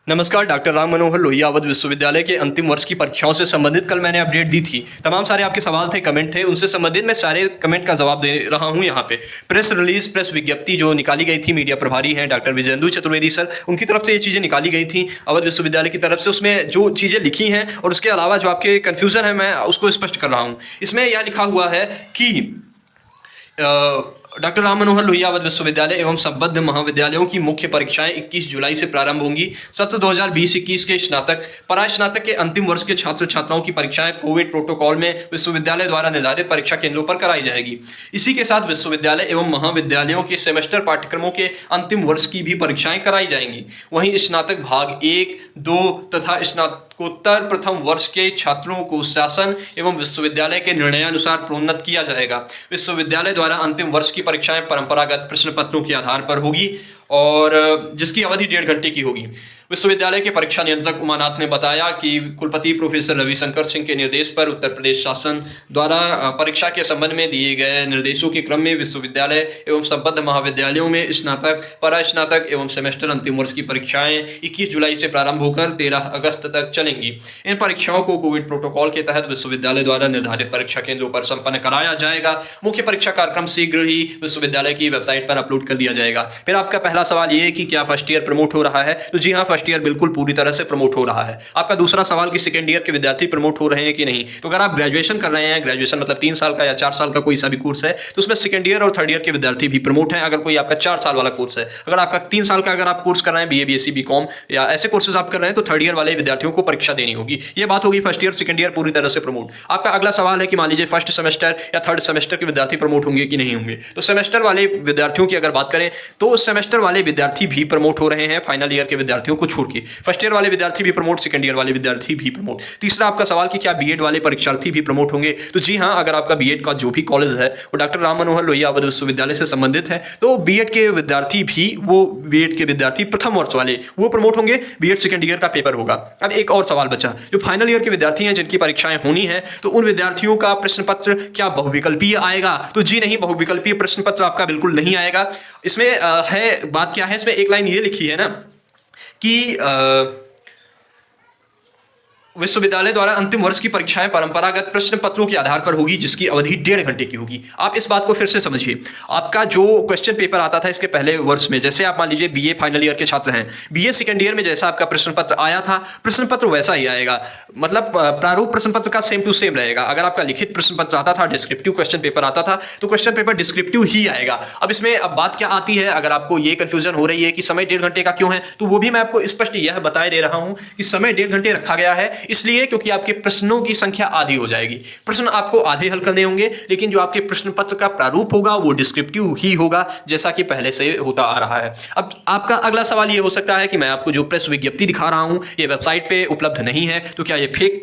नमस्कार। डॉक्टर राम मनोहर लोहिया अवध विश्वविद्यालय के अंतिम वर्ष की परीक्षाओं से संबंधित कल मैंने अपडेट दी थी। तमाम सारे आपके सवाल थे, कमेंट थे, उनसे संबंधित मैं सारे कमेंट का जवाब दे रहा हूं यहाँ पे। प्रेस रिलीज, प्रेस विज्ञप्ति जो निकाली गई थी, मीडिया प्रभारी हैं डॉक्टर विजेंदु चतुर्वेदी सर, उनकी तरफ से ये चीज़ें निकाली गई थी अवध विश्वविद्यालय की तरफ से। उसमें जो चीज़ें लिखी हैं और उसके अलावा जो आपके कन्फ्यूज़न है मैं उसको स्पष्ट कर रहा हूँ। इसमें यह लिखा हुआ है कि डॉक्टर राम मनोहर लोहिया अवध विश्वविद्यालय एवं संबद्ध महाविद्यालयों की मुख्य परीक्षाएं 21 जुलाई से प्रारंभ होंगी। सत्र 2020-21 के स्नातक, परास्नातक के अंतिम वर्ष के छात्र छात्राओं की परीक्षाएं कोविड प्रोटोकॉल में विश्वविद्यालय द्वारा निर्धारित परीक्षा केंद्रों पर कराई जाएगी। इसी के साथ विश्वविद्यालय एवं महाविद्यालयों के सेमेस्टर पाठ्यक्रमों के अंतिम वर्ष की भी परीक्षाएं कराई जाएंगी। वहीं स्नातक भाग 1, 2 तथा स्नातकोत्तर प्रथम वर्ष के छात्रों को शासन एवं विश्वविद्यालय के निर्णयानुसार प्रोन्नत किया जाएगा। विश्वविद्यालय द्वारा अंतिम वर्ष की परीक्षाएं परंपरागत प्रश्न पत्रों के आधार पर होगी और जिसकी अवधि 1.5 घंटे की होगी। विश्वविद्यालय के परीक्षा नियंत्रक उमानाथ ने बताया कि कुलपति प्रोफेसर रविशंकर सिंह के निर्देश पर उत्तर प्रदेश शासन द्वारा परीक्षा के संबंध में दिए गए निर्देशों के क्रम में विश्वविद्यालय एवं संबद्ध महाविद्यालयों में स्नातक, परास्नातक एवं सेमेस्टर अंतिम वर्ष की परीक्षाएं 21 जुलाई से प्रारंभ होकर 13 अगस्त तक चलेंगी। इन परीक्षाओं को कोविड प्रोटोकॉल के तहत विश्वविद्यालय द्वारा निर्धारित परीक्षा केंद्रों पर संपन्न कराया जाएगा। मुख्य परीक्षा कार्यक्रम शीघ्र ही विश्वविद्यालय की वेबसाइट पर अपलोड कर दिया जाएगा। फिर आपका पहला सवाल ये है कि क्या फर्स्ट ईयर प्रमोट हो रहा है? तो जी हाँ, फर्स्ट ईयर बिल्कुल पूरी तरह से प्रमोट हो रहा है। आपका दूसरा सवाल कि सेकंड ईयर के विद्यार्थी प्रमोट हो रहे हैं कि नहीं, तो अगर आप ग्रेजुएशन कर रहे हैं, ग्रेजुएशन मतलब 3 साल का या 4 साल का कोई सा भी कोर्स है, तो उसमें सेकंड ईयर और थर्ड ईयर के विद्यार्थी भी प्रमोट हैं। अगर कोई आपका 4 साल वाला कोर्स है, अगर आपका 3 साल का अगर आप कोर्स कर रहे हैं, बीए, बीएससी, बीकॉम या ऐसे कोर्सेज आप कर रहे हैं, तो थर्ड ईयर वाले विद्यार्थियों को परीक्षा देनी होगी। ये बात होगी फर्स्ट ईयर सेकंड ईयर पूरी तरह से प्रमोट। आपका अगला सवाल है कि मान लीजिए फर्स्ट सेमेस्टर या थर्ड सेमेस्टर के विद्यार्थी प्रमोट होंगे कि नहीं होंगे। तो सेमेस्टर वाले विद्यार्थियों की अगर बात करें तो सेमेस्टर वाले विद्यार्थी भी प्रमोट हो रहे हैं, फाइनल ईयर के विद्यार्थियों को छोड़ के। फर्स्ट ईयर वाले विद्यार्थी भी प्रमोट, सेकंड ईयर वाले विद्यार्थी भी प्रमोट। तीसरा आपका सवाल कि क्या बीएड वाले परीक्षार्थी भी प्रमोट होंगे, तो जी हाँ, अगर आपका बीएड का जो भी कॉलेज है वो डॉक्टर राम मनोहर लोहिया अवध विश्वविद्यालय से संबंधित है, तो बीएड के विद्यार्थी भी, वो बीएड के विद्यार्थी प्रथम वर्ष वाले वो प्रमोट होंगे। बीएड सेकंड ईयर का पेपर होगा। अब एक और सवाल बचा, जो फाइनल ईयर के विद्यार्थी हैं जिनकी परीक्षाएं होनी है, तो उन विद्यार्थियों का प्रश्न पत्र क्या बहुविकल्पीय आएगा? तो जी नहीं, बहुविकल्पीय प्रश्न पत्र आपका बिल्कुल नहीं आएगा। इसमें है बात क्या है, इसमें एक लाइन ये लिखी है ना कि विश्वविद्यालय द्वारा अंतिम वर्ष की परीक्षाएं परंपरागत प्रश्न पत्रों के आधार पर होगी, जिसकी अवधि 1.5 घंटे की होगी। आप इस बात को फिर से समझिए। आपका जो क्वेश्चन पेपर आता था इसके पहले वर्ष में, जैसे आप मान लीजिए बीए फाइनल ईयर के छात्र हैं, बीए सेकंड ईयर में जैसा आपका प्रश्न पत्र आया था, प्रश्न पत्र वैसा ही आएगा। मतलब प्रारूप प्रश्न पत्र का सेम टू सेम रहेगा। अगर आपका लिखित प्रश्न पत्र आता था, डिस्क्रिप्टिव क्वेश्चन पेपर आता था, तो क्वेश्चन पेपर डिस्क्रिप्टिव ही आएगा। अब इसमें अब बात क्या आती है, अगर आपको ये कंफ्यूजन हो रही है कि समय 1.5 घंटे का क्यों है, तो वो भी मैं आपको स्पष्ट यह बताए दे रहा हूं कि समय 1.5 घंटे रखा गया है इसलिए क्योंकि आपके प्रश्नों की संख्या आधी हो जाएगी। प्रश्न आपको आधे हल करने होंगे, लेकिन जो आपके प्रश्न पत्र का प्रारूप होगा वो डिस्क्रिप्टिव ही होगा, जैसा कि पहले से होता आ रहा है। अब आपका अगला सवाल ये हो सकता है कि मैं आपको जो प्रेस विज्ञप्ति दिखा रहा हूं ये वेबसाइट पे उपलब्ध नहीं है, तो क्या ये फेक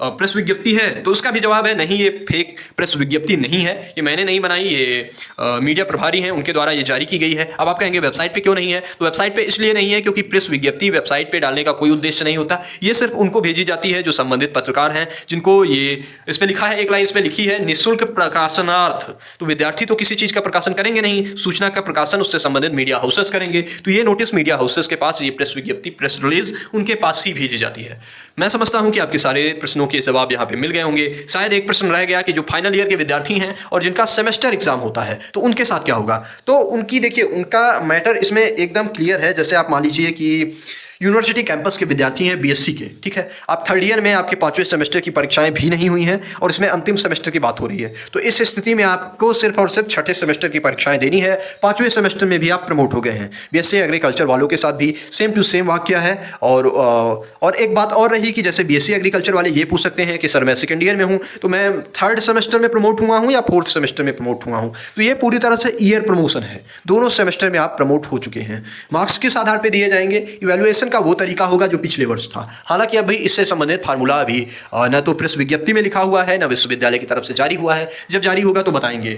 प्रेस विज्ञप्ति है? तो उसका भी जवाब है नहीं, ये फेक प्रेस विज्ञप्ति नहीं है, ये मैंने नहीं बनाई, ये मीडिया प्रभारी हैं उनके द्वारा ये जारी की गई है। अब आप कहेंगे वेबसाइट पे क्यों नहीं है, तो वेबसाइट पे इसलिए नहीं है क्योंकि प्रेस विज्ञप्ति वेबसाइट पे डालने का कोई उद्देश्य नहीं होता। ये सिर्फ उनको भेजी जाती है जो संबंधित पत्रकार हैं, जिनको ये इसमें लिखा है, एक लाइन इसमें लिखी है निःशुल्क प्रकाशनार्थ। तो विद्यार्थी तो किसी चीज का प्रकाशन करेंगे नहीं, सूचना का प्रकाशन उससे संबंधित मीडिया हाउसेस करेंगे। तो ये नोटिस मीडिया हाउसेस के पास, ये प्रेस विज्ञप्ति, प्रेस रिलीज उनके पास ही भेजी जाती है। मैं समझता हूं कि आपके सारे प्रश्नों के जवाब यहाँ पे मिल गए होंगे। शायद एक प्रश्न रह गया कि जो फाइनल ईयर के विद्यार्थी हैं और जिनका सेमेस्टर एग्जाम होता है, तो उनके साथ क्या होगा। तो उनकी देखिए, उनका मैटर इसमें एकदम क्लियर है। जैसे आप मान लीजिए कि यूनिवर्सिटी कैंपस के विद्यार्थी हैं बीएससी के, ठीक है, आप थर्ड ईयर में आपके 5वें सेमेस्टर की परीक्षाएं भी नहीं हुई हैं और इसमें अंतिम सेमेस्टर की बात हो रही है, तो इस स्थिति में आपको सिर्फ और सिर्फ 6ठे सेमेस्टर की परीक्षाएं देनी है। 5वें सेमेस्टर में भी आप प्रमोट हो गए हैं। बीएससी एग्रीकल्चर वालों के साथ भी सेम टू सेम वाक्य है। और एक बात और रही कि जैसे बीएससी एग्रीकल्चर वाले ये पूछ सकते हैं कि सर मैं सेकेंड ईयर में हूँ, तो मैं थर्ड सेमेस्टर में प्रमोट हुआ हूँ या फोर्थ सेमेस्टर में प्रमोट हुआ हूँ, तो ये पूरी तरह से ईयर प्रमोशन है। दोनों सेमेस्टर में आप प्रमोट हो चुके हैं। मार्क्स किस आधार पर दिए जाएंगे, इवैल्यूएशन का वो तरीका होगा जो पिछले वर्ष था। हालांकि अभी इससे संबंधित फार्मूला अभी न तो प्रेस विज्ञप्ति में लिखा हुआ है, न विश्वविद्यालय की तरफ से जारी हुआ है। जब जारी होगा तो बताएंगे।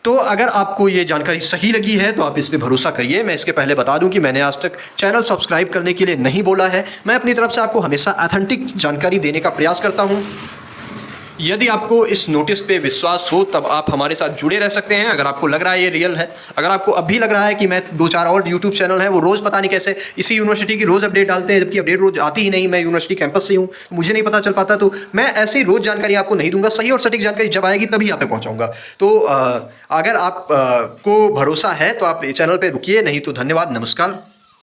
तो अगर आपको ये जानकारी सही लगी है तो आप इस पे भरोसा करिए। मैं इसके पहले बता दूं कि मैंने आज तक चैनल सब्सक्राइब करने के लिए नहीं बोला है। मैं अपनी तरफ से आपको हमेशा ऑथेंटिक जानकारी देने का प्रयास करता हूं। यदि आपको इस नोटिस पे विश्वास हो तब आप हमारे साथ जुड़े रह सकते हैं। अगर आपको लग रहा है ये रियल है, अगर आपको अब भी लग रहा है कि मैं 2-4 और यूट्यूब चैनल है वो रोज़ पता नहीं कैसे इसी यूनिवर्सिटी की रोज़ अपडेट डालते हैं, जबकि अपडेट रोज़ आती ही नहीं, मैं यूनिवर्सिटी कैंपस से हूँ, मुझे नहीं पता चल पाता, तो मैं ऐसी रोज़ जानकारी आपको नहीं दूंगा। सही और सटीक जानकारी जब आएगी तभी आप तक पहुँचाऊंगा। तो अगर आप को भरोसा है तो आप चैनल पर रुकिए, नहीं तो धन्यवाद, नमस्कार।